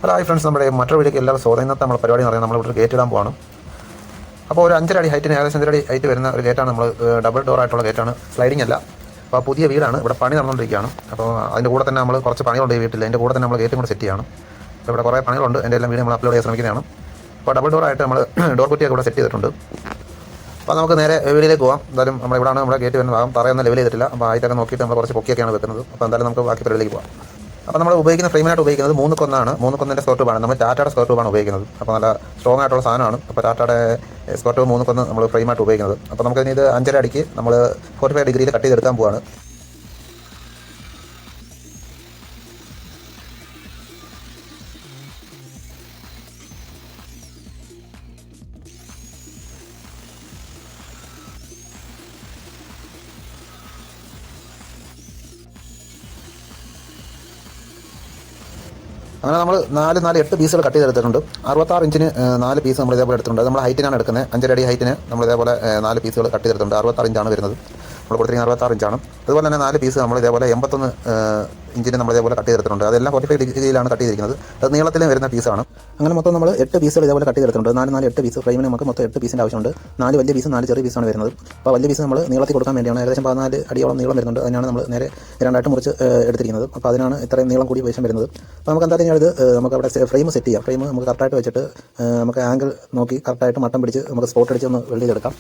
Hello hi friends, നമ്മുടെ മറ്റൊരു വീഡിയോക്ക് എല്ലാവരും സ്വാഗതം. ഇന്നത്തെ നമ്മുടെ പരിപാടി എന്ന് പറയുന്നത് നമ്മളിവിടെ ഗേറ്റ് ഇടാൻ പോകണം. അപ്പോൾ ഒരു 5.5 അടി ഹൈറ്റിന് ഏകദേശം 5.5 അടി ഹൈറ്റ് വരുന്ന ഒരു ഗേറ്റാണ്. നമ്മൾ ഡബിൾ ഡോർ ആയിട്ടുള്ള ഗേറ്റാണ്, സ്ലൈഡിംഗ് അല്ല. അപ്പോൾ പുതിയ വീടാണ്, ഇവിടെ പണി നടന്നുകൊണ്ടിരിക്കുകയാണ്. അപ്പോൾ അതിൻ്റെ കൂടെ തന്നെ നമ്മൾ കുറച്ച് പണികളുണ്ട് ഈ വീട്ടിൽ. അതിൻ്റെ കൂടെ തന്നെ നമ്മൾ ഗേറ്റും കൂടെ സെറ്റ് ചെയ്യണം. അപ്പോൾ ഇവിടെ കുറേ പണികളുണ്ട്, എൻ്റെ എല്ലാം വീഡിയോ നമ്മൾ അപ്ലോഡ് ചെയ്യാൻ ശ്രമിക്കുന്നതാണ്. അപ്പോൾ ഡബിൾ ഡോർ ആയിട്ട് നമ്മൾ ഡോർ കുറ്റിയൊക്കെ ഇവിടെ സെറ്റ് ചെയ്തിട്ടുണ്ട്. അപ്പോൾ നമുക്ക് നേരെ വീഡിയോയിലേക്ക് പോകാം. എന്തായാലും നമ്മൾ ഇവിടെയാണ് നമ്മുടെ ഗേറ്റ് വരുന്ന ഭാഗം, തറയൊന്നും ലെവൽ ചെയ്തിട്ടില്ല. അപ്പോൾ ആയിട്ടൊക്കെ നോക്കിയിട്ട് നമ്മൾ കുറച്ച് പൊക്കിയൊക്കെയാണ് വെക്കുന്നത്. അപ്പോൾ എന്തായാലും നമുക്ക് ബാക്കി പരിപാടിയിലേക്ക് പോകാം. അപ്പോൾ നമ്മൾ ഉപയോഗിക്കുന്ന ഫ്രെയിമിനായിട്ട് ഉപയോഗിക്കുന്നത് 3x1 3x1 സ്ക്വയർ ട്യൂബാണ്. നമ്മൾ ടാറ്റയുടെ സ്ക്വയർ ട്യൂബാണ് ഉപയോഗിക്കുന്നത്. അപ്പോൾ നല്ല സ്ട്രോങ് ആയിട്ടുള്ള സാധനമാണ്. അപ്പോൾ ടാറ്റയുടെ സ്ക്വയർ ട്യൂബ് 3x1 നമ്മൾ ഫ്രെയിമായിട്ട് ഉപയോഗിക്കുന്നത്. അപ്പോൾ നമുക്കിനി ഇത് 5.5 അടിക്ക് നമ്മൾ 45 ഡിഗ്രിയിൽ കട്ട് ചെയ്തെടുക്കാൻ പോവാണ്. അങ്ങനെ നമ്മൾ 8 പീസുകൾ കട്ട് ചെയ്തെടുത്തിട്ടുണ്ട്. 66 ഇഞ്ചിന് 4 പീസ് നമ്മൾ ഇതേപോലെ എടുത്തിട്ടുണ്ട്. നമ്മൾ ഹൈറ്റിനാണ് എടുക്കുന്നത്. 5.5 അടി ഹൈറ്റിന് നമ്മൾ ഇതേപോലെ 4 പീസുകൾ കട്ട് ചെയ്തെടുത്തിട്ടുണ്ട്. 66 ഇഞ്ചാണ് വരുന്നത്. നമ്മൾ കൊടുത്തിരിക്കുന്നത് 66 ഇഞ്ചാണ്. അതുപോലെ തന്നെ 4 പീസ് നമ്മൾ ഇതേപോലെ 81 ഇഞ്ചിന് നമ്മൾ ഇതേപോലെ കട്ട് ചെയ്തെടുത്തിട്ടുണ്ട്. അതെല്ലാം 45 ഡിഗ്രിയിലാണ് കട്ട് ചെയ്തിരിക്കുന്നത്. അത് നീളത്തിലും വരുന്ന പീസാണ്. അങ്ങനെ മൊത്തം നമ്മൾ 8 പീസുകൾ ഇതേപോലെ കട്ട് ചെയ്തെടുത്തിട്ടുണ്ട്. 8 പീസ് ഫ്രെയിമിന് നമുക്ക് മൊത്തം 8 പീസിൻ്റെ ആവശ്യമുണ്ട്. 4 വലിയ പീസ് 4 ചെറിയ പീസാണ് വരുന്നത്. അപ്പോൾ വലിയ പീസ് നമ്മൾ നീളത്തിൽ കൊടുക്കാൻ വേണ്ടിയാണ്. ഏകദേശം 14 അടിയോളം നീളം വരുന്നുണ്ട്. അതിനാണ് നമ്മൾ നേരെ രണ്ടായിട്ട് മുറിച്ച് എടുത്തിരിക്കുന്നത്. അപ്പോൾ അതിനാണ് ഇത്രയും നീളം കൂടി പൈസ വരുന്നത്. അപ്പോൾ നമുക്ക് എന്തായാലും ഇത് നമുക്ക് അവിടെ ഫ്രെയിം സെറ്റ് ചെയ്യാം. ഫ്രെയിം നമുക്ക് കറക്റ്റായിട്ട് വെച്ചിട്ട് നമുക്ക് ആംഗിൾ നോക്കി കറക്റ്റായിട്ട് മട്ടം പിടിച്ച് നമുക്ക് സ്പോട്ട് അടിച്ച് ഒന്ന് വെൽഡ് ചെയ്തെടുക്കാം.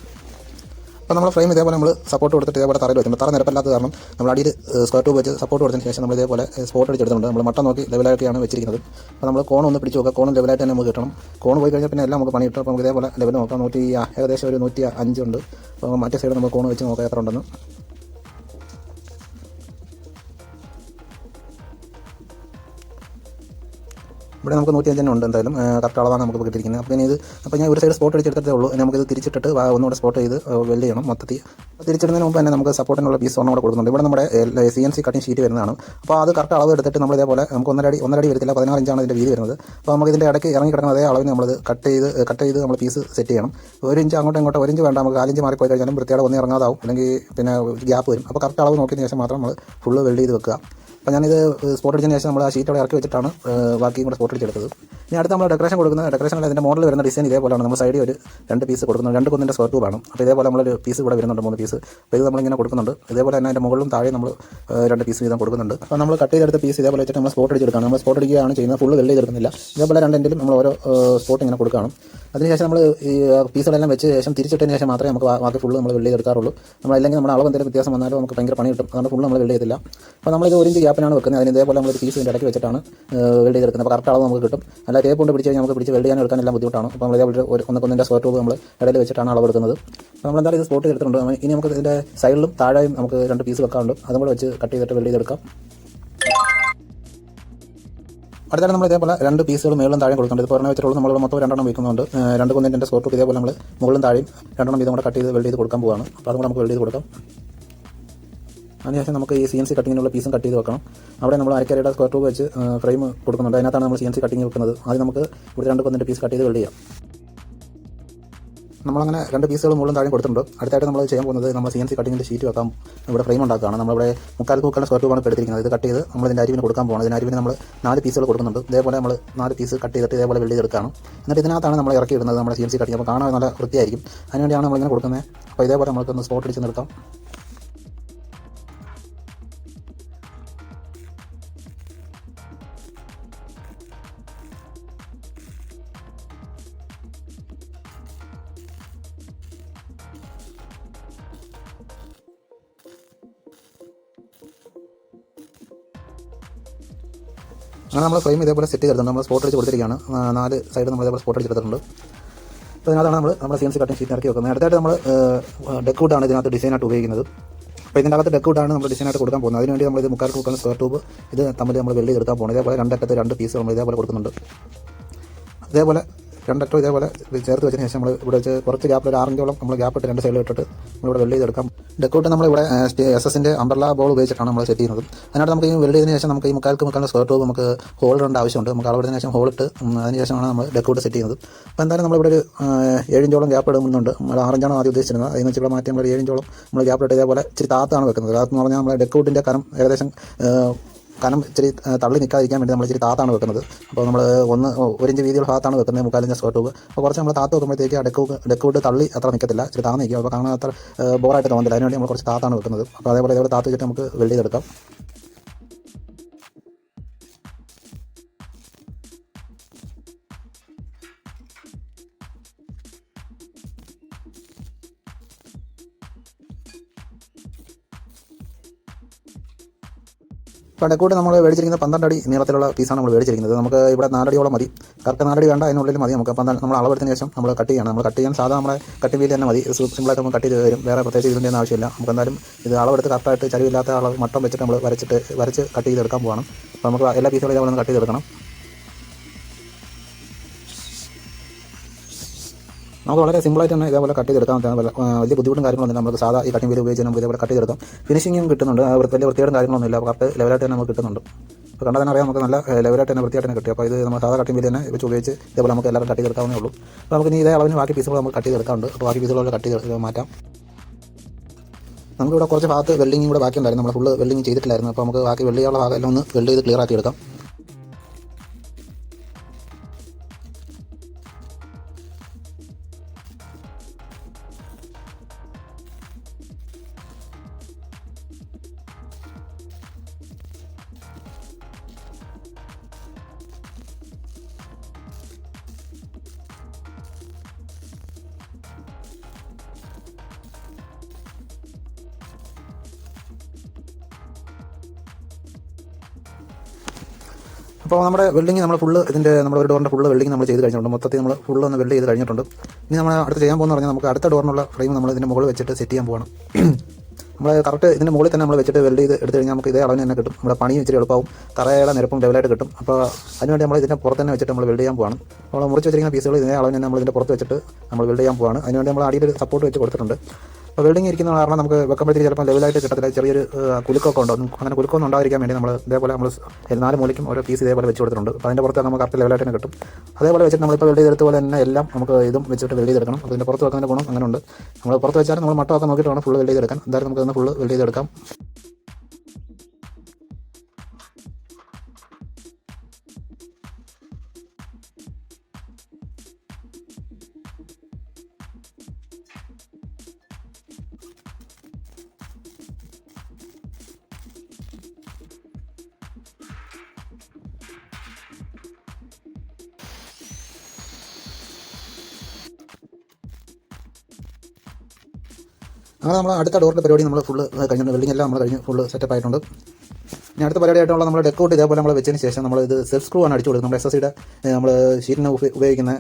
അപ്പോൾ നമ്മൾ ഫ്രെയിം ഇതേപോലെ നമ്മൾ സപ്പോർട്ട് കൊടുത്തിട്ട് ഇതേപോലെ തറയിൽ വെച്ചിട്ടുണ്ട്. തറ നിരപ്പല്ലാത്ത കാരണം നമ്മൾ അടിയിൽ സ്ക്വയർ ട്യൂബ് വെച്ച് സപ്പോർട്ട് കൊടുത്തതിന് ശേഷം നമ്മൾ ഇതേപോലെ സ്പോട്ട് അടിച്ചെടുത്തിട്ടുണ്ട്. നമ്മൾ മട്ടം നോക്കി ലെവലായിട്ടാണ് വെച്ചിരിക്കുന്നത്. അപ്പോൾ നമ്മൾ കോൺ ഒന്ന് പിടിച്ച് നോക്കുക. കോൺ ലെവലായിട്ട് തന്നെ നമുക്ക് കിട്ടണം. കോൺ പോയി കഴിഞ്ഞാൽ പിന്നെ എല്ലാം നമുക്ക് പണി കിട്ടും. അപ്പോൾ നമുക്ക് ഇതേപോലെ ലെവൽ നോക്കാം. ഏകദേശം ഒരു 105 ഉണ്ട്. അപ്പോൾ മറ്റേ സൈഡ് നമ്മൾ കോൺ വെച്ച് നോക്കാം എത്ര ഉണ്ടെന്ന്. ഇവിടെ നമുക്ക് 105 തന്നെ ഉണ്ട്. എന്തായാലും കറക്റ്റ് അളവാണ് നമുക്ക് കിട്ടിയിരിക്കുന്നത്. അപ്പോൾ ഞാൻ ഒരു സൈഡ് സ്പോട്ട് അടിച്ചെടുത്തേ ഉള്ളൂ. നമുക്കിത് തിരിച്ചിട്ടിട്ട് ഒന്നുകൂടെ സ്പോട്ട് ചെയ്ത് വെൽഡ് ചെയ്യണം മൊത്തത്തിൽ. തിരിച്ചിടുന്നതിന് മുമ്പ് തന്നെ നമുക്ക് സപ്പോർട്ടിനുള്ള പീസ് ഒന്നും കൂടെ കൊടുക്കുന്നുണ്ട്. ഇവിടെ നമ്മുടെ CNC കട്ടിങ് ഷീറ്റ് വരുന്നതാണ്. അപ്പോൾ അത് കറക്റ്റ് അളവ് എടുത്തിട്ട് നമ്മൾ ഇതേപോലെ നമുക്ക് 1.5 അടി വരത്തില്ല, 16 ഇഞ്ചാണ് ഇതിൻ്റെ വീതി വരുന്നത്. അപ്പോൾ നമുക്ക് ഇതിൻ്റെ ഇടയ്ക്ക് ഇറങ്ങി കിടക്കുന്ന അതേ അളവിന് നമ്മൾ കട്ട് ചെയ്ത് നമ്മൾ പീസ് സെറ്റ് ചെയ്യണം. 1 ഇഞ്ച് അങ്ങോട്ടും 1 ഇഞ്ച് വേണ്ട, നമുക്ക് 4 ഇഞ്ച് മാറിപ്പോയി കഴിഞ്ഞാലും വൃത്തിയോടെ ഒന്നും ഇറങ്ങാതാവും, അല്ലെങ്കിൽ പിന്നെ ഗ്യാപ്പ് വരും. അപ്പോൾ കറക്റ്റ് അളവ് നോക്കിയതിന് ശേഷം മാത്രം നമ്മൾ ഫുള്ള് വെൽഡ് ചെയ്ത് വെക്കുക. അപ്പോൾ ഞാനിത് സ്പോട്ട് അടിച്ചതിന് ശേഷം നമ്മൾ ആ ഷീറ്റ് അവിടെ ഇറക്കി വെച്ചിട്ടാണ് ബാക്കിയും കൂടെ സ്പോട്ട് അടിച്ചെടുത്തത്. ഇനി അടുത്ത് നമ്മൾ ഡെക്കറേഷൻ കൊടുക്കുന്നത് ഡെക്കറേഷനിൽ അതിൻ്റെ മോഡൽ വരുന്ന ഡിസൈൻ ഇതേപോലെയാണ്. നമ്മൾ സൈഡിൽ ഒരു 2 പീസ് കൊടുക്കുന്നത്. 2 കൊന്നിൻ്റെ സ്ക്വയർ ട്യൂബാണ്. അപ്പോൾ ഇതേപോലെ നമ്മളൊരു പീസ് ഇവിടെ വരുന്നുണ്ട്, 3 പീസ്. അപ്പോൾ ഇത് നമ്മളിങ്ങനെ കൊടുക്കുന്നുണ്ട്. ഇതേപോലെ തന്നെ അതിൻ്റെ മുകളിലും താഴെ നമ്മൾ 2 പീസ് വീതം കൊടുക്കുന്നുണ്ട്. അപ്പോൾ നമ്മൾ കട്ട് ചെയ്തെടുത്ത പീസ് ഇതേപോലെ വെച്ചിട്ട് നമ്മൾ സ്പോട്ട് അടിച്ചെടുക്കുകയാണ്. നമ്മൾ സ്പോട്ട് അടിക്കുകയാണ് ചെയ്യുന്നത്, ഫുള്ള് വെൽഡ് ചെയ്തെടുക്കുന്നില്ല. ഇതേപോലെ 2 എൻഡിലും നമ്മൾ ഓരോ സ്പോട്ട് ഇങ്ങനെ കൊടുക്കുകയാണ്. അതിനുശേഷം നമ്മൾ ഈ പീസുകളെല്ലാം വെച്ച ശേഷം തിരിച്ചിട്ടതിന് ശേഷം മാത്രമേ നമുക്ക് ബാക്കി ഫുള്ള് നമ്മൾ വെൽഡ് ചെയ്തെടുക്കാറുള്ളൂ. നമ്മളല്ലെങ്കിൽ നമ്മുടെ അളവ് എന്തെങ്കിലും വ്യത്യാസം വന്നാലും നമുക്ക് ഭയങ്കര പണി കിട്ടും. അതുകൊണ്ട് ഫുള്ള് നമ്മൾ വെൽഡ് ചെയ്തില്ല. അപ്പോൾ നമ്മളിത് 1 ഇഞ്ച് ഗ്യാപ്പിനാണ് വെക്കുന്നത്. അതിന് ഇതേപോലെ നമ്മളൊരു പീസ് ഇടയ്ക്ക് വെച്ചിട്ടാണ് വെൽഡ് ചെയ്തെടുക്കുന്നത്. അപ്പോൾ കറക്റ്റ് അളവ് നമുക്ക് കിട്ടും. അല്ല ടേപ്പ് കൊണ്ട് പിടിച്ച് കഴിഞ്ഞാൽ നമുക്ക് പിടിച്ച് വെൽഡ് ചെയ്യാൻ എടുക്കാനെല്ലാം ബുദ്ധിമുട്ടാണ്. അപ്പോൾ നമ്മൾ ഇതേപോലെ 1.1 സ്ക്വയർ ട്യൂബ് നമ്മൾ ഇടയിൽ വെച്ചിട്ടാണ് അളവ് എടുക്കുന്നത്. അപ്പോൾ നമ്മളെന്തായാലും ഇത് സ്പോട്ട് ചെയ്തിട്ടുണ്ട്. ഇനി നമുക്ക് ഇതിൻ്റെ സൈഡിലും താഴെയും നമുക്ക് 2 പീസ് വെക്കാറുണ്ട്. അതും കൂടെ വെച്ച് കട്ട് ചെയ്തിട്ട് വെൽഡ് ചെയ്തെടുക്കാം. അടുത്തായിട്ട് നമ്മൾ ഇതേപോലെ 2 പീസുകൾ മുകളിലും താഴെയും കൊടുക്കുന്നുണ്ട്. ഇപ്പോൾ പറഞ്ഞ വെച്ചിട്ടുള്ളൂ നമ്മൾ മൊത്തം 2 വെക്കുന്നുണ്ട്. 2 കൊന്നിൻ്റെ സ്ക്വയർ ട്യൂബ് ഇതേപോലെ നമ്മൾ മുകളിലും താഴെയും 2 വീതം കൂടെ കട്ട് ചെയ്ത് വെൽഡ് ചെയ്ത് കൊടുക്കാൻ പോവുകയാണ്. അപ്പോൾ അതും കൂടെ നമുക്ക് വെൽഡ് ചെയ്ത് കൊടുക്കാം. അതിനുശേഷം നമുക്ക് ഈ CNC കട്ടിങ്ങിനുള്ള പീസും കട്ട് ചെയ്ത് വെക്കണം. അവിടെ നമ്മൾ അരക്കരയുടെ സ്ക്വയർ ട്യൂബ് വെച്ച് ഫ്രെയിം കൊടുക്കുന്നുണ്ട്. അതിനകത്താണ് നമ്മൾ CNC കട്ടിങ് വെക്കുന്നത്. ആദ്യം നമുക്ക് ഇവിടെ 2 കൊന്നിൻ്റെ പീസ് കട്ട് ചെയ്ത് വെൽഡ് ചെയ്യാം. നമ്മളങ്ങനെ 2 പീസുകൾ മുകളിലും താഴെയും കൊടുത്തിട്ടുണ്ട്. അടുത്തായിട്ട് നമ്മൾ ചെയ്യാൻ പോകുന്നത് നമ്മൾ CNC കട്ടിങ്ങിൻ്റെ ഷീറ്റ് വെക്കാം. ഇവിടെ ഫ്രെയിം ഉണ്ടാക്കുകയാണ്. നമ്മളിവിടെ 3/4 സ്ക്വയർ ട്യൂബാണ് എടുത്തിരിക്കുന്നത്. ഇത് കട്ട് ചെയ്ത് നമ്മൾ ഇതിൻ്റെ അരിവിന് കൊടുക്കാൻ പോകുന്നത്. ഇതിന് അരിവിന് നമ്മൾ 4 പീസുകൾ കൊടുക്കുന്നുണ്ട്. ഇതേപോലെ നമ്മൾ 4 പീസ് കട്ട് ചെയ്തിട്ട് ഇതേപോലെ വെൽഡ് ചെയ്തെടുക്കുകയാണ്. എന്നിട്ട് ഇതിനകത്താണ് നമ്മൾ ഇറക്കി ഇടുന്നത് നമ്മുടെ CNC കട്ടിങ്. അപ്പോൾ കാണാൻ നല്ല വൃത്തിയായിരിക്കും. അതിനുവേണ്ടിയാണ് നമ്മളിങ്ങനെ കൊടുക്കുന്നത്. അപ്പോൾ ഇതേപോലെ നമുക്കൊന്ന് സ്പോട്ട് അടിച്ച് നിർത്താം. അങ്ങനെ നമ്മൾ ഫ്രെയിം ഇതേപോലെ സെറ്റ് ചെയ്തിട്ടുണ്ട്. നമ്മൾ സ്പോട്ട് അടിച്ച് കൊടുത്തിരിക്കുകയാണ്. 4 സൈഡ് നമ്മൾ ഇതേപോലെ സ്പോട്ട് അടിച്ചെടുത്തിട്ടുണ്ട്. അപ്പോൾ ഇതിനകത്താണ് നമ്മൾ CNC കട്ടിങ് ഷീറ്റ് ഇറക്കി വെക്കുന്നത്. അടുത്തായിട്ട് നമ്മൾ ഡെക്ക്വുഡാണ് ഇതിനകത്ത് ഡിസൈനായിട്ട് ഉപയോഗിക്കുന്നത്. അപ്പോൾ ഇതിൻ്റെ അകത്ത് ഡെക്ക്വുഡാണ് നമ്മൾ ഡിസൈനായിട്ട് കൊടുക്കാൻ പോകുന്നത്. അതിനുവേണ്ടി നമ്മൾ ഇത് 3/4 സ്ക്വയർ ട്യൂബ് ഇത് തമ്മിൽ നമ്മൾ വെൽഡ് ചെയ്തെടുക്കാൻ പോകുന്നത്. ഇതേപോലെ 2 അറ്റത്ത് 2 പീസ് നമ്മൾ ഇതേപോലെ കൊടുക്കുന്നുണ്ട്. ഇതേപോലെ 2 അറ്റം ഇതേപോലെ ചേർത്ത് വെച്ചതിന് ശേഷം നമ്മൾ ഇവിടെ വെച്ച് കുറച്ച് ഗ്യാപ്പ്, ഒരു 6 ഇഞ്ചോളം നമ്മൾ ഗ്യാപ്പ് ഇട്ട് 2 സൈഡിൽ ഇട്ടിട്ട് നമ്മളിവിടെ വെൽഡ് ചെയ്തെടുക്കാം. ഡെക്കോട്ട് നമ്മളിവിടെ SS-ൻ്റെ അംബ്രല്ല ബോൾ ഉപയോഗിച്ചിട്ടാണ് നമ്മൾ സെറ്റ് ചെയ്യുന്നത്. അതിനകത്ത് നമുക്ക് ഈ വെൽഡ് ചെയ്തതിന് ശേഷം നമുക്ക് ഈ 3/4 സ്ക്വയർ ട്യൂബ് നമുക്ക് ഹോൾ ഇടേണ്ട ആവശ്യമുണ്ട്. നമുക്ക് അളവിടുന്നതിന് ശേഷം ഹോൾ ഇട്ട് അതിന് ശേഷമാണ് നമ്മൾ ഡെക്കോട്ട് സെറ്റ് ചെയ്യുന്നത്. അപ്പോൾ എന്തായാലും നമ്മളിവിടെ ഒരു 7 ഇഞ്ചോളം ഗ്യാപ്പ് ഇടുന്നുണ്ട്. നമ്മൾ 6 ഇഞ്ചാണ് ആദ്യം ഉദ്ദേശിച്ചിരുന്നത്. അതിന് വെച്ച് ഇവിടെ മാറ്റി നമ്മൾ 7 ഇഞ്ചോളം നമ്മൾ ഗ്യാപ്പ് ഇട്ട് ഇതേപോലെ ഇച്ചിരി താത്താണ് വെക്കുന്നത്. താത്തെന്ന് പറഞ്ഞാൽ നമ്മുടെ ഡെക്കോട്ടിൻ്റെ കനം ഏകദേശം കനം ഇച്ചിരി തള്ളി നിൽക്കാതിരിക്കാൻ വേണ്ടി നമ്മൾ ഇച്ചിരി താത്താണ് വെക്കുന്നത്. അപ്പോൾ നമ്മൾ 1 ഇഞ്ച് വീതിയുള്ള ഭാഗത്താണ് വെക്കുന്നത് 3/4 ഇഞ്ച് സ്ക്വയർ ട്യൂബ്. അപ്പോൾ കുറച്ച് നമ്മൾ താത്ത് വെക്കുമ്പോഴത്തേക്ക് ആ ഡെക്ക് തള്ളി അത്ര നിൽക്കത്തില്ല, ഇച്ചിരി താന്ന് നിൽക്കും. അപ്പോൾ കാണാൻ അത്ര ബോറായിട്ട് തോന്നില്ല. അതിനുവേണ്ടി നമ്മൾ കുറച്ച് താത്താണ് വെക്കുന്നത്. അപ്പോൾ അതേപോലെ താത്ത് വെച്ചിട്ട് നമുക്ക് വെൽഡ് ചെയ്തെടുക്കാം. ഇപ്പോൾ ഡെക്കോട്ട് നമ്മൾ മേടിച്ചിരിക്കുന്നത് 12 അടി നീളത്തിലുള്ള പീസാണ് നമ്മൾ മേടിച്ചിരിക്കുന്നത്. നമുക്ക് ഇവിടെ 4 അടിയോളം മതി. കറക്റ്റ് 4 അടി വേണ്ട, അതിനുള്ളിൽ മതി. നമുക്ക് നമ്മൾ അളവെടുത്തതിന് ശേഷം നമ്മൾ കട്ട് ചെയ്യണം. നമ്മൾ കട്ട് ചെയ്യാൻ സാധാരണ നമ്മുടെ കട്ട് വീല് തന്നെ മതി. സിമ്പിളായിട്ട് നമ്മൾ കട്ട് ചെയ്ത് തരും. വേറെ പ്രത്യേകിച്ച് ഇതിൻ്റെ ആവശ്യമില്ല. നമുക്ക് എന്തായാലും ഇത് അളവെടുത്ത് കറക്റ്റായിട്ട് ചരിവില്ലാത്ത അളവ് മട്ടം വെച്ചിട്ട് നമ്മൾ വരച്ച് കട്ട് ചെയ്തെടുക്കാൻ പോകണം. അപ്പോൾ നമുക്ക് എല്ലാ പീസുകളും ഇതേപോലെ ഒന്ന് കട്ട് ചെയ്തെടുക്കണം. നമുക്ക് വളരെ സിമ്പിളായിട്ട് തന്നെ ഇതേപോലെ കട്ട് ചെയ്തെടുക്കാൻ വലിയ ബുദ്ധിമുട്ടും കാര്യങ്ങളൊന്നും നമുക്ക് സാധാ ഈ കട്ടിംഗ് വീല് ഉപയോഗിച്ച് നമുക്ക് ഇതേപോലെ കട്ട് ചെയ്തെടുക്കാം. ഫിനിഷിങ്ങും കിട്ടുന്നുണ്ട്. വലിയ വൃത്തിയോടും കാര്യങ്ങളൊന്നുമില്ല. അപ്പോൾ കറക്റ്റ് ലെവലായിട്ട് തന്നെ നമുക്ക് കിട്ടുന്നുണ്ട്. അപ്പോൾ കണ്ടാൽ തന്നെ അറിയാം നമുക്ക് നല്ല ലെവലായിട്ട് തന്നെ വൃത്തിയായിട്ട് തന്നെ കിട്ടും. അപ്പോൾ ഇത് നമ്മൾ സാധാ കട്ടിംഗ് വീല് തന്നെ വെച്ച് ഉപയോഗിച്ച് ഇതേപോലെ നമുക്ക് എല്ലാവരും കട്ട് ചെയ്തെടുക്കാവുന്നേ ഉള്ളൂ. അപ്പോൾ നമുക്ക് ഇതേ അളവിന് ബാക്കി പീസുകൾ നമുക്ക് കട്ട് ചെയ്തെടുക്കാറുണ്ട്. അപ്പോൾ ബാക്കി പീസുകളൊക്കെ കട്ട് ചെയ്ത് മാറ്റാം. നമുക്കിവിടെ കുറച്ച് ഭാഗത്ത് വെൽഡിങ്ങും കൂടെ ബാക്കിയുണ്ടായിരുന്നു. നമ്മൾ ഫുള്ള് വെൽഡിങ് ചെയ്തിട്ടില്ലായിരുന്നു. അപ്പോൾ നമുക്ക് ബാക്കി വെൽഡ് ചെയ്യാനുള്ള ഭാഗം എല്ലാം ഒന്ന് വെൽഡ് ചെയ്ത് ക്ലിയർ ആക്കി എടുക്കാം. അപ്പോൾ നമ്മുടെ വെൽഡിങ് നമ്മൾ ഫുള്ള് നമ്മുടെ ഒരു ഡോറിൻ്റെ ഫുള്ള് വെൽഡിങ് നമ്മൾ ചെയ്ത് കഴിഞ്ഞിട്ടുണ്ട്. മൊത്തത്തിൽ നമ്മൾ ഫുള്ള് ഒന്ന് വെൽഡ് ചെയ്ത് കഴിഞ്ഞിട്ടുണ്ട്. ഇനി നമ്മൾ അടുത്ത് ചെയ്യാൻ പോകുന്ന പറഞ്ഞാൽ നമുക്ക് അടുത്ത ഡോറിനുള്ള ഫ്രെയിം നമ്മൾ ഇതിൻ്റെ മുകളിൽ വെച്ചിട്ട് സെറ്റ് ചെയ്യാൻ പോകണം. നമ്മൾ കറക്റ്റ് ഇതിൻ്റെ മുകളിൽ തന്നെ നമ്മൾ വെച്ചിട്ട് വെൽഡ് ചെയ്ത് എടുത്ത് കഴിഞ്ഞാൽ നമുക്ക് ഇതേ അളവിന് തന്നെ കിട്ടും. നമ്മുടെ പണിയും ഇച്ചിരി എളുപ്പമാവും, തറയുടെ നിരപ്പും ലെവലായിട്ട് കിട്ടും. അപ്പോൾ അതിനുവേണ്ടി നമ്മൾ ഇതിൻ്റെ പുറത്ത് തന്നെ വെച്ചിട്ട് നമ്മൾ വെൽഡ് ചെയ്യാൻ പോകണം. നമ്മൾ മുറിച്ച് വെച്ചിരിക്കുന്ന പീസുകൾ ഇതേ അളവിന് തന്നെ നമ്മൾ ഇതിൻ്റെ പുറത്ത് വെച്ചിട്ട് നമ്മൾ വെൽഡ് ചെയ്യാൻ പോവാണ്. അതിനുവേണ്ടി നമ്മൾ അടിയിൽ സപ്പോർട്ട് വെച്ച് കൊടുത്തിട്ടുണ്ട്. അപ്പോൾ വെൽഡിങ് ഇരിക്കുന്ന കാരണം നമുക്ക് വെക്കുമ്പോഴത്തേക്ക് ചിലപ്പോൾ ലെവലായിട്ട് കിട്ടത്തില്ല, ചെറിയൊരു കുലുക്കൊക്കെ ഉണ്ടാകും. അങ്ങനെ കുലുക്കൊന്നും ഉണ്ടായിരിക്കാൻ വേണ്ടി നമ്മൾ ഇതേപോലെ നമ്മൾ 4 മൂലയ്ക്കും ഓരോ പീസ് ഇതേപോലെ വെച്ച് കൊടുത്തിട്ടുണ്ട്. അപ്പോൾ അതിൻ്റെ പുറത്ത് നമുക്ക് കറക്റ്റ് ലെവലായിട്ട് തന്നെ കിട്ടും. അതേപോലെ വെച്ചിട്ട് നമ്മളിപ്പോൾ വെൽഡ് ചെയ്തെടുത്ത പോലെ തന്നെ എല്ലാം നമുക്ക് ഇതും വെച്ചിട്ട് വെൽഡ് ചെയ്തെടുക്കണം. അപ്പോൾ ഇതിൻ്റെ പുറത്ത് വെക്കുന്നതിൻ്റെ ഗുണം അങ്ങനെ ഉണ്ട്. നമ്മൾ പുറത്ത് വെച്ചാൽ നമ്മൾ മട്ടമൊക്കെ നോക്കിയിട്ട് വേണം ഫുള്ള് വെൽഡ് ചെയ്തെടുക്കാൻ. എന്തായാലും നമുക്ക് ഒന്ന് ഫുള്ള് വെൽഡ് ചെയ്തെടുക്കാം. അങ്ങനെ നമ്മൾ അടുത്ത ഡോറിൻ്റെ പരിപാടി നമ്മൾ ഫുള്ള് കഴിഞ്ഞിട്ടുണ്ട്. വെൽഡിംഗ് എല്ലാം നമ്മൾ കഴിഞ്ഞ് ഫുള്ള് സെറ്റപ്പ് ആയിട്ടുണ്ട്. ഇനി അടുത്ത പരിപാടിയായിട്ടുള്ള നമ്മുടെ ഡെക്കൗട്ട് ഇതേപോലെ നമ്മൾ വെച്ചതിന് ശേഷം നമ്മൾ ഇത് സെൽഫ് സ്ക്രൂ ആണ് അടിച്ചു കൊടുക്കുന്നത്. നമ്മുടെ SSD നമ്മൾ ഷീറ്റിന് ഉപയോഗിക്കുന്ന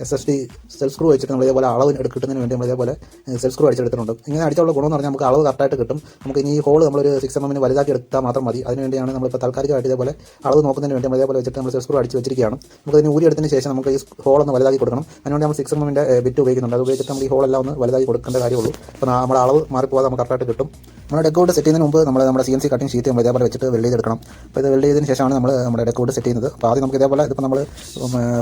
SSD സെൽഫ് സ്ക്രൂ വെച്ചിട്ട് നമ്മൾ ഇതേപോലെ അളവ് കിട്ടുന്നതിന് വേണ്ടി നമ്മൾ ഇതേപോലെ സെൽഫ് സ്ക്രൂ അടിച്ചെടുത്തിട്ടുണ്ട്. ഇങ്ങനെ അടിച്ചുള്ള ഗുണമെന്ന് പറഞ്ഞാൽ നമുക്ക് അളവ് കറക്റ്റായിട്ട് കിട്ടും. നമുക്ക് ഇനി ഈ ഹോൾ നമ്മളൊരു 6 mm വലുതാക്കി എടുത്താൽ മാത്രം മതി. അതിനുവേണ്ടിയാണ് നമ്മളിപ്പോൾ താൽക്കാലികമായിട്ട് ഇതേപോലെ അളവ് നോക്കുന്നതിന് വേണ്ടി നമ്മൾ ഇതേപോലെ വെച്ചിട്ട് നമ്മൾ സെൽഫ് സ്ക്രൂ അടിച്ച് വെച്ചിരിക്കുകയാണ്. നമുക്ക് ഇതിന് ഊരി എടുത്തതിന് ശേഷം നമുക്ക് ഈ ഹോളൊന്ന് വലുതാക്കി കൊടുക്കണം. അതിനുവേണ്ടി നമ്മൾ 6 mm ബിറ്റ് ഉപയോഗിക്കുന്നുണ്ട്. അത് ഉപയോഗിച്ചിട്ട് നമ്മൾ ഈ ഹോളെല്ലാം ഒന്ന് വലുതാക്കി കൊടുക്കേണ്ട കാര്യമുള്ളൂ. അപ്പോൾ നമ്മുടെ അളവ് മാറിപ്പോകാതെ നമുക്ക് കറക്റ്റായിട്ട് കിട്ടും. നമ്മുടെ ഡെക്കൗട്ട് സെറ്റ് ചെയ്യുന്നതിന് മുമ്പ് നമ്മുടെ CNC കട്ടിംഗ് ഷീറ്റ് നമ്മൾ ഇതേപോലെ വെച്ചിട്ട് വെൽഡ് ചെയ്തെടുക്കണം. അപ്പോൾ ഇത് വെൽഡ് ചെയ്തതിന് ശേഷമാണ് നമ്മുടെ ഡെക്കൗട്ട് സെറ്റ് ചെയ്യുന്നത്. അപ്പോൾ ആദ്യം നമുക്ക് ഇതേപോലെ ഇപ്പോൾ നമ്മൾ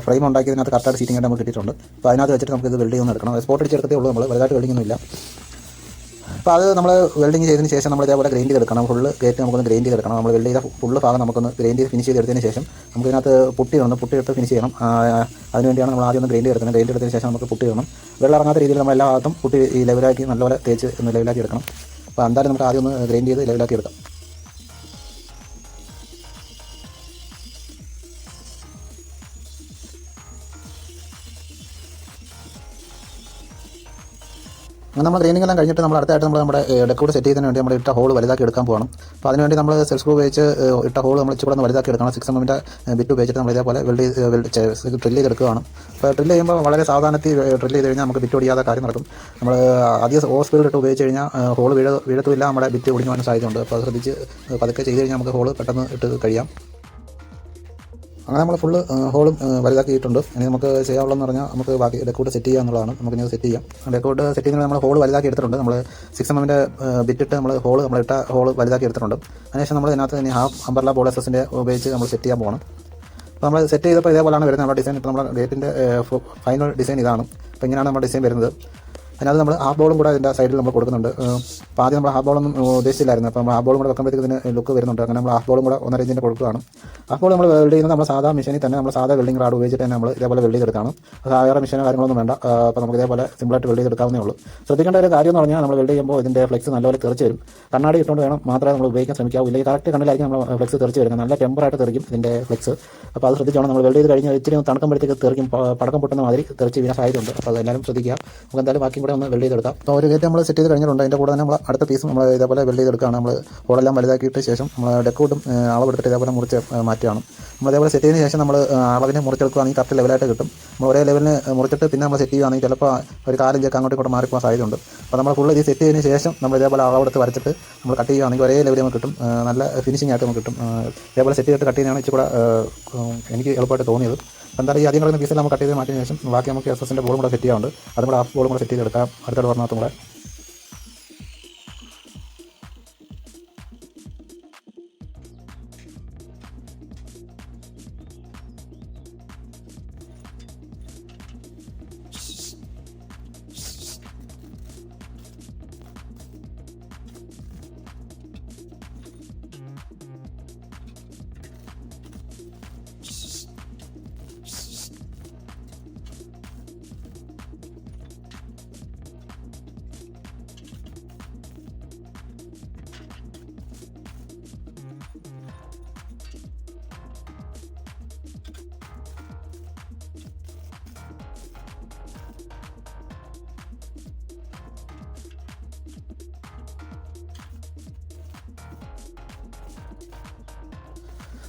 ഫ്രെയിം ഉണ്ടാക്കിയതിനകത്ത് കറക്റ്റായിട്ട് സീറ്റിംഗ് ആയിട്ട് നമുക്ക് കിട്ടിയിട്ടുണ്ട്. അപ്പോൾ അതിനകത്ത് വെച്ചിട്ട് നമുക്ക് ഇത് വെൽഡ് ചെയ്ത് എടുക്കണം. സ്പോട്ട് അടിച്ചെടുത്തേ ഉള്ളൂ, നമ്മൾ വലുതായിട്ട് വെൽഡിങ്ങൊന്നുമില്ല. അപ്പോൾ അത് നമ്മൾ വെൽഡിങ് ചെയ്തതിന് ശേഷം നമ്മൾ ഇതേപോലെ ഗ്രൈൻഡ് ചെയ്തെടുക്കണം. ഫുള്ള് കയറ്റി നമുക്കൊന്ന് ഗ്രൈൻഡ് ചെയ്തെടുക്കണം. നമ്മൾ വെൽഡ് ചെയ്ത ഫുള്ള് ഭാഗം നമുക്കൊന്ന് ഗ്രൈൻഡ് ചെയ്ത് ഫിനിഷ് ചെയ്തെടുത്തതിന് ശേഷം നമുക്ക് ഇതിനകത്ത് പുട്ടിയിട്ട് ഫിനിഷ് ചെയ്യണം. അതിനുവേണ്ടിയാണ് നമ്മൾ ആദ്യം ഒന്ന് ഗ്രൈൻഡ് ചെയ്തെടുക്കുന്നത്. ഗ്രൈൻഡ് എടുത്തതിന് ശേഷം നമുക്ക് പുട്ടി ഇടണം. വെള്ളം ഇറങ്ങാത്ത രീതിയിൽ നമ്മൾ എല്ലാ ഭാഗത്തും പുട്ടി ഈ ലെവലാക്കി നല്ലപോലെ തേച്ച് ഒന്ന് ലെവലാക്കി എടുക്കണം. അപ്പോൾ എന്തായാലും നമുക്ക് ആദ്യം ഒന്ന് ഗ്രൈൻഡ് ചെയ്ത് ലെവലാക്കി എടുക്കാം. അങ്ങനെ നമ്മൾ ഗ്രൈൻഡിംഗ് എല്ലാം കഴിഞ്ഞിട്ട് നമ്മൾ അടുത്തായിട്ട് നമ്മുടെ ഡെക്കൗട്ട് സെറ്റ് ചെയ്യുന്നതിന് വേണ്ടി നമ്മൾ ഇട്ട ഹോൾ വലുതാക്കി എടുക്കാൻ പോകണം. അപ്പോൾ അതിനുവേണ്ടി നമ്മൾ സെൽഫ് സ്ക്രൂ ഉപയോഗിച്ച് ഇട്ട ഹോൾ നമ്മൾ ഇച്ചിരി ഒന്ന് വലുതാക്കി എടുക്കണം. 6 mm ബിറ്റ് ഉപയോഗിച്ചിട്ട് നമ്മൾ ഇതേപോലെ ഡ്രിൽ ചെയ്തെടുക്കുകയാണ്. അപ്പോൾ ഡ്രിൽ ചെയ്യുമ്പോൾ വളരെ സാവധാനത്തിൽ ഡ്രിൽ ചെയ്ത് കഴിഞ്ഞാൽ നമുക്ക് ബിറ്റ് ഒടിയാതെ കാര്യം നടക്കും. നമ്മൾ അധികം ഓവർ സ്പീഡിൽ ഇട്ട് ഉപയോഗിച്ച് കഴിഞ്ഞാൽ ഹോൾ വീഴത്തുമില്ല, നമ്മുടെ ബിറ്റ് ഒടിഞ്ഞു പോകാൻ സാധ്യതയുണ്ട്. അപ്പോൾ അത് ശ്രദ്ധിച്ച് പതുക്കെ ചെയ്ത് കഴിഞ്ഞാൽ നമുക്ക് ഹോൾ പെട്ടെന്ന് ഇട്ട് കഴിയാം. അങ്ങനെ നമ്മൾ ഫുള്ള് ഹോളും വലുതാക്കിയിട്ടുണ്ട്. ഇനി നമുക്ക് ചെയ്യാനുള്ളതെന്ന് പറഞ്ഞാൽ നമുക്ക് ബാക്കി ഡെക്കൗട്ട് സെറ്റ് ചെയ്യുക എന്നുള്ളതാണ്. നമുക്കിനി സെറ്റ് ചെയ്യാം. ഡെക്കൗട്ട് സെറ്റ് ചെയ്യുന്നത് നമ്മൾ ഹോൾ വലുതാക്കി എടുത്തിട്ടുണ്ട്. നമ്മൾ 6 mm ബിറ്റിട്ട് നമ്മളിട്ട ഹോൾ വലുതാക്കി എടുത്തിട്ടുണ്ട്. അതിനുശേഷം നമ്മൾ ഇതിനകത്ത് ഇനി ഹാഫ് അംബർല ബോൾ SSൻ്റെ ഉപയോഗിച്ച് നമ്മൾ സെറ്റ് ചെയ്യാൻ പോകണം. അപ്പോൾ നമ്മൾ സെറ്റ് ചെയ്തപ്പോൾ ഇതേപോലെയാണ് വരുന്നത് നമ്മുടെ ഡിസൈൻ. ഇപ്പോൾ നമ്മുടെ ഗേറ്റിൻ്റെ ഫൈനൽ ഡിസൈൻ ഇതാണ്. അപ്പോൾ ഇങ്ങനെയാണ് നമ്മുടെ ഡിസൈൻ വരുന്നത്. അതിനകത്ത് നമ്മൾ ഹാഫ് ബോളും കൂടെ അതിൻ്റെ സൈഡിൽ നമ്മൾ കൊടുക്കുന്നുണ്ട്. അപ്പോൾ ആദ്യം നമ്മൾ ഹാഫ് ബോളൊന്നും ഉദ്ദേശിച്ചില്ലായിരുന്നു. അപ്പോൾ നമ്മൾ ഹാഫ് ബോളും കൂടെ വെക്കുമ്പോഴത്തേക്ക് ഇതിന് ലുക്ക് വരുന്നുണ്ട്. അങ്ങനെ നമ്മൾ ഹാഫ് ബോളും കൂടെ 1.5 ഇഞ്ചിൻ്റെ കൊടുക്കുകയാണ്. ഹാഫ് ബോൾ നമ്മൾ വെൽഡ് ചെയ്യുന്നത് നമ്മൾ സാധാ മെഷീനിൽ തന്നെ നമ്മൾ സാധാ വെൽഡിംഗ് റാഡ് ഉപയോഗിച്ചിട്ട് തന്നെ നമ്മൾ ഇതേപോലെ വെൽഡ് ചെയ്തെടുക്കുകയാണ്. വേറെ മെഷീനോ കാര്യങ്ങളൊന്നും വേണ്ട. അപ്പോൾ നമുക്ക് ഇതേപോലെ സിമ്പിളായിട്ട് വെൽഡ് ചെയ്തെടുക്കാവുന്നേ ഉള്ളൂ. ശ്രദ്ധിക്കേണ്ട ഒരു കാര്യം എന്ന് പറഞ്ഞാൽ നമ്മൾ വെൽഡ് ചെയ്യുമ്പോൾ ഇതിൻ്റെ ഫ്ലെക്സ് നല്ലപോലെ തെറിച്ച് വരും. കണ്ണാടി ഇട്ടുകൊണ്ട് വേണം മാത്രമേ നമ്മൾ ഉപയോഗിക്കാൻ ശ്രമിക്കാവൂ. ഇല്ലെങ്കിൽ കറക്റ്റ് കണ്ണിലായിരിക്കും നമ്മൾ ഫ്ലെക്സ് തെറിച്ച് വരുന്നത്. നല്ല ടെമ്പറായിട്ട് തെറിക്കും ഇതിൻ്റെ ഫ്ലെക്സ്. അപ്പോൾ അത് ശ്രദ്ധിച്ചോണം. നമ്മൾ വെൽഡ് ചെയ്ത് കഴിഞ്ഞ് ഇച്ചിരി തണുക്കുമ്പോഴത്തേക്ക് തെറിക്കും, പടക്കം പൊട്ടുന്ന മാതിരി തെറിച്ച് വീണാൻ സാധ്യതയുണ്ട്. അപ്പോൾ അതെല്ലാവരും ശ്രദ്ധിക്കുക. നമുക്ക് എന്തായാലും ബാക്കി കൂടെ ഒന്ന് വെൽഡ് ചെയ്തെടുക്കാം. അപ്പോൾ ഒരു ഗേറ്റ് നമ്മൾ സെറ്റ് ചെയ്ത് കഴിഞ്ഞിട്ടുണ്ട്. അതിൻ്റെ കൂടെ തന്നെ നമ്മൾ അടുത്ത പീസും നമ്മൾ ഇതേപോലെ വെൽഡ് ചെയ്തെടുക്കുകയാണ്. നമ്മൾ ഹോളെല്ലാം വലുതാക്കിയിട്ട് ശേഷം നമ്മൾ ഡെക്കോട്ടും അളവെടുത്തിട്ട് ഇതേപോലെ മുറിച്ച് മാറ്റുകയാണ്. നമ്മൾ ഇതേപോലെ സെറ്റ് ചെയ്തതിന് ശേഷം നമ്മൾ അളവിന് മുറിച്ചെടുക്കുകയാണെങ്കിൽ കറക്റ്റ് ലെവലായിട്ട് കിട്ടും. നമ്മൾ ഒരേ ലെവലിന് മുറിച്ചിട്ട് പിന്നെ നമ്മൾ സെറ്റ് ചെയ്യുകയാണെങ്കിൽ ചിലപ്പോൾ ഒരു 4 ഇഞ്ചൊക്കെ അങ്ങോട്ടും ഇങ്ങോട്ട് മാറിപ്പോകാൻ സാധ്യതയുണ്ട്. അപ്പോൾ നമ്മൾ ഫുള്ള് ഇത് സെറ്റ് ചെയ്തതിന് ശേഷം നമ്മൾ ഇതേപോലെ അളവെടുത്ത് വരച്ചിട്ട് നമ്മൾ കട്ട് ചെയ്യുകയാണെങ്കിൽ ഒരേ ലെവലിൽ നമുക്ക് കിട്ടും. നല്ല ഫിനിഷിംഗ് ആയിട്ട് നമുക്ക് കിട്ടും. ഇതേപോലെ സെറ്റ് ചെയ്തിട്ട് കട്ട് ചെയ്യുന്നതാണ് ഇച്ചിരി കൂടെ എനിക്ക് എളുപ്പമായിട്ട് തോന്നിയത്. അപ്പോൾ എന്തായാലും ഈ ആദ്യം കിടക്കുന്ന പീസെല്ലാം നമ്മൾ കട്ട് ചെയ്ത് മാറ്റിയതിന് ശേഷം ബാക്കി നമുക്ക് എസ്എസിൻ്റെ ബോളും കൂടെ സെറ്റ് ചെയ്യാറുണ്ട്. അതും കൂടെ ഹാഫ് ബോളും കൂടെ സെറ്റ് ചെയ്തെടുക്കാം അടുത്തോട് പറഞ്ഞാൽ കൂടെ.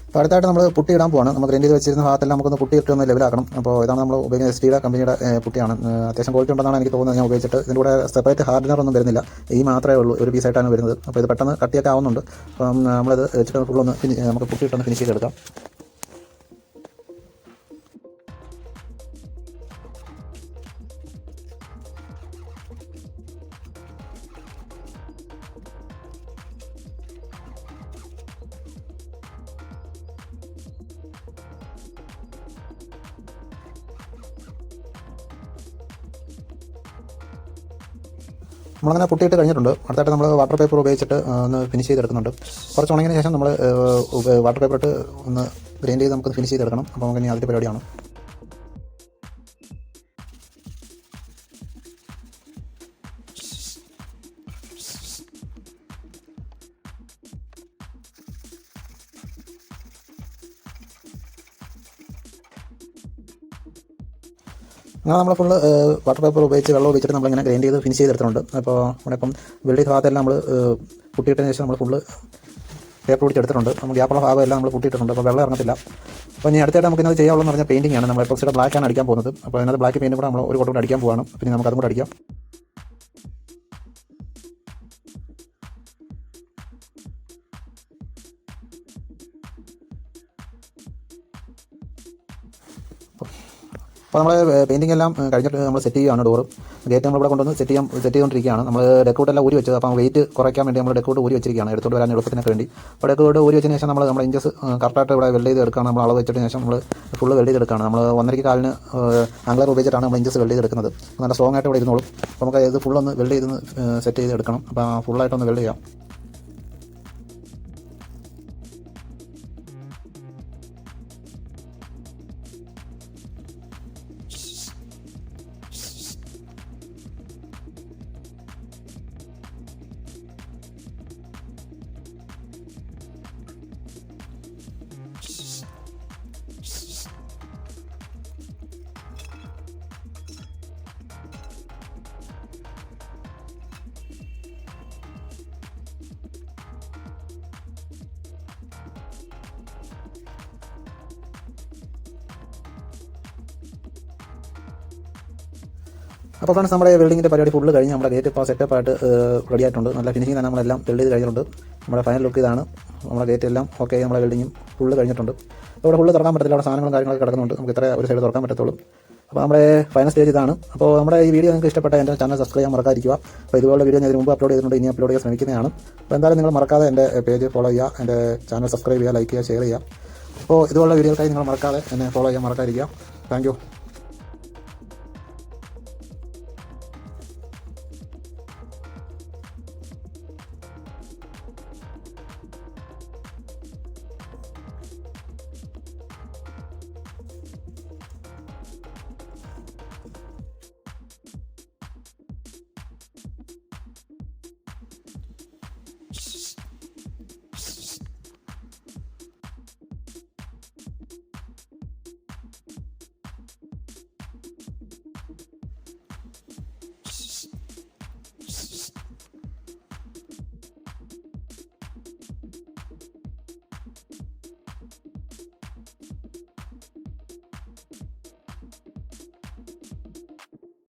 അപ്പോൾ അടുത്തായിട്ട് നമ്മൾ പുട്ടി ഇടാൻ പോവാണ്. നമ്മൾ ഗ്രൈൻഡ് ചെയ്ത് വെച്ചിരുന്ന ഭാഗത്തെല്ലാം നമുക്കൊന്ന് പുട്ടി ഇട്ട് ഒന്ന് ലെവലാക്കണം. അപ്പോൾ ഇതാണ് നമ്മൾ ഉപയോഗിക്കുന്ന എസ് കമ്പനിയുടെ പുട്ടിയാണ്. അത്യാവശ്യം ക്വാളിറ്റി ഉണ്ടെന്നാണ് എനിക്ക് തോന്നുന്നത്. ഞാൻ ഉപയോഗിച്ചിട്ട് ഇതിൻ്റെ കൂടെ സെപ്പറേറ്റ് ഹാർഡനർ ഒന്നും വരുന്നില്ല. ഈ മാത്രമേ ഉള്ളൂ, ഒരു പീസായിട്ടാണ് വരുന്നത്. അപ്പോൾ ഇത് പെട്ടെന്ന് കട്ടിയൊക്കെ ആവുന്നുണ്ട്. അപ്പം നമ്മളിത് വെച്ചിട്ട് ഫുള്ളൊന്ന് നമുക്ക് പുട്ടി ഇട്ടൊന്ന് ഫിനിഷ് ചെയ്തെടുക്കാം. നമ്മളങ്ങനെ പുട്ടിയിട്ട് കഴിഞ്ഞിട്ടുണ്ട്. അടുത്തായിട്ട് നമ്മൾ വാട്ടർ പേപ്പർ ഉപയോഗിച്ചിട്ട് ഒന്ന് ഫിനിഷ് ചെയ്തെടുക്കുന്നുണ്ട്. കുറച്ച് ഉണങ്ങിയതിന് ശേഷം നമ്മൾ വാട്ടർ പേപ്പർ ഇട്ട് ഒന്ന് ഗ്രൈൻഡ് ചെയ്ത് നമുക്ക് ഫിനിഷ് ചെയ്തെടുക്കണം. അപ്പോൾ നമുക്ക് ഇനി അതിൻ്റെ പരിപാടിയാണ്. അങ്ങനെ നമ്മൾ ഫുള്ള് വാട്ടർ പേപ്പർ ഉപയോഗിച്ച് വെള്ളം ഉപയോഗിച്ചിട്ട് നമ്മളിങ്ങനെ ഗ്രൈൻഡ് ചെയ്ത് ഫിനിഷ് ചെയ്തെടുത്തിട്ടുണ്ട്. അപ്പോൾ നമ്മുടെ ഇപ്പം വെള്ളി ഭാഗത്തെല്ലാം നമ്മൾ പുട്ടിയിട്ടതിന് ശേഷം നമ്മൾ ഫുള്ള് പേപ്പർ പിടിച്ചെടുത്തിട്ടുണ്ട്. നമ്മൾ ഗ്യാപ്പുള്ള ഭാഗമെല്ലാം നമ്മൾ പുട്ടിയിട്ടുണ്ട്. അപ്പോൾ വെള്ളം ഇറങ്ങത്തില്ല. അപ്പോൾ ഇനി അടുത്തായിട്ട് നമുക്ക് ഇന്നത് ചെയ്യാവുള്ളൂ എന്ന് പറഞ്ഞാൽ പെയിൻറ്റിംഗ് ആണ്. നമ്മൾ എപ്പോക്സിയുടെ ബ്ലാക്കാണ് അടിക്കാൻ പോകുന്നത്. അപ്പോൾ അതിനകത്ത് ബ്ലാക്ക് പെയിൻറ്റ് കൂടെ നമ്മൾ ഒരു കോട്ട് കൂടെ അടിക്കാൻ പോവാണ്. പിന്നെ നമുക്ക് അതും കൂടെ അടിക്കാം. അപ്പോൾ നമ്മൾ പെയിൻറ്റിംഗ് എല്ലാം കഴിഞ്ഞിട്ട് നമ്മൾ സെറ്റ് ചെയ്യുകയാണ്. ഡോറ് ഗേറ്റ് നമ്മളിവിടെ കൊണ്ടുവന്ന് സെറ്റ് ചെയ്തുകൊണ്ടിരിക്കുകയാണ്. നമ്മൾ ഡെക്കോട്ടെല്ലാം ഊരി വെച്ചത്. അപ്പോൾ വെയിറ്റ് കുറയ്ക്കാൻ വേണ്ടി നമ്മൾ ഡെക്കോട്ട് ഊരി വെച്ചിരിക്കുകയാണ്, എടുത്തോട്ട് വരാൻ എളുപ്പത്തിനൊക്കെ വേണ്ടി. അപ്പോൾ ഡെക്കോട്ട് ഊരി വെച്ചതിന് ശേഷം നമ്മൾ നമ്മുടെ ഇഞ്ചസ് കറക്റ്റായിട്ട് ഇവിടെ വെൽഡ് ചെയ്ത് എടുക്കുകയാണ്. നമ്മൾ അളവ് വെച്ചതിന് ശേഷം നമ്മൾ ഫുള്ള് വെൽഡ് ചെയ്തെടുക്കുകയാണ്. നമ്മൾ 1.5 കാലിന് ആംഗ്ലർ ഉപയോഗിച്ചിട്ടാണ് നമ്മൾ ഇഞ്ചസ് വെൽഡ് ചെയ്തെടുക്കുന്നത്. നല്ല സ്ട്രോങ് ആയിട്ട് ഇവിടെ ഇരുന്നോളും. അപ്പോൾ നമുക്ക് ഇത് ഫുള്ളൊന്ന് വെൽഡ് ചെയ്ത് സെറ്റ് ചെയ്ത് എടുക്കണം. അപ്പോൾ ഫുള്ളായിട്ടൊന്ന് വെൽഡ് ചെയ്യാം. അപ്പോൾ ഫ്രണ്ട്സ്, നമ്മുടെ വെൽഡിങ്ങിൻ്റെ പരിപാടി ഫുള്ള് കഴിഞ്ഞ് നമ്മുടെ ഗേറ്റ് ഇപ്പോൾ സെറ്റപ്പായിട്ട് റെഡി ആയിട്ടുണ്ട്. നല്ല ഫിനിഷിംഗ് തന്നെ നമ്മളെല്ലാം വെൽഡ് ചെയ്ത് കഴിഞ്ഞിട്ടുണ്ട്. നമ്മുടെ ഫൈനൽ ലുക്ക് ഇതാണ്. നമ്മുടെ ഗേറ്റ് എല്ലാം ഓക്കെ, നമ്മുടെ വെൽഡിങ്ങും ഫുള്ള് കഴിഞ്ഞിട്ടുണ്ട്. ഇവിടെ ഫുള്ള് തുറക്കാൻ പറ്റത്തില്ല, അവിടെ സാധനങ്ങളും കാര്യങ്ങളൊക്കെ കിടക്കുന്നുണ്ട്. നമുക്ക് ഇത്ര ഒരു സൈഡ് തുറക്കാൻ പറ്റത്തുള്ളൂ. അപ്പോൾ നമ്മുടെ ഫൈനൽ സ്റ്റേജ് ഇതാണ്. അപ്പോൾ നമ്മുടെ ഈ വീഡിയോ നിങ്ങൾക്ക് ഇഷ്ടപ്പെട്ട എൻ്റെ ചാനൽ സബ്സ്ക്രൈബ് ചെയ്യാൻ മറക്കാതിരിക്കുക. അപ്പോൾ ഇതുപോലുള്ള വീഡിയോ ഞാൻ ഇതിന് മുമ്പ് അപ്ലോഡ് ചെയ്തിട്ടുണ്ട്, ഇനി അപ്ലോഡ് ചെയ്യാൻ ശ്രമിക്കുന്നതാണ്. അപ്പോൾ എന്തായാലും നിങ്ങൾ മറക്കാതെ എൻ്റെ പേജ് ഫോളോ ചെയ്യുക, എൻ്റെ ചാനൽ സബ്സ്ക്രൈബ് ചെയ്യുക, ലൈക്ക് ചെയ്യുക, ഷെയർ ചെയ്യുക. അപ്പോൾ ഇതുപോലുള്ള വീഡിയോകൾക്കായി നിങ്ങൾ മറക്കാതെ എന്നെ ഫോളോ ചെയ്യാൻ മറക്കാതിരിക്കുക. Thank you.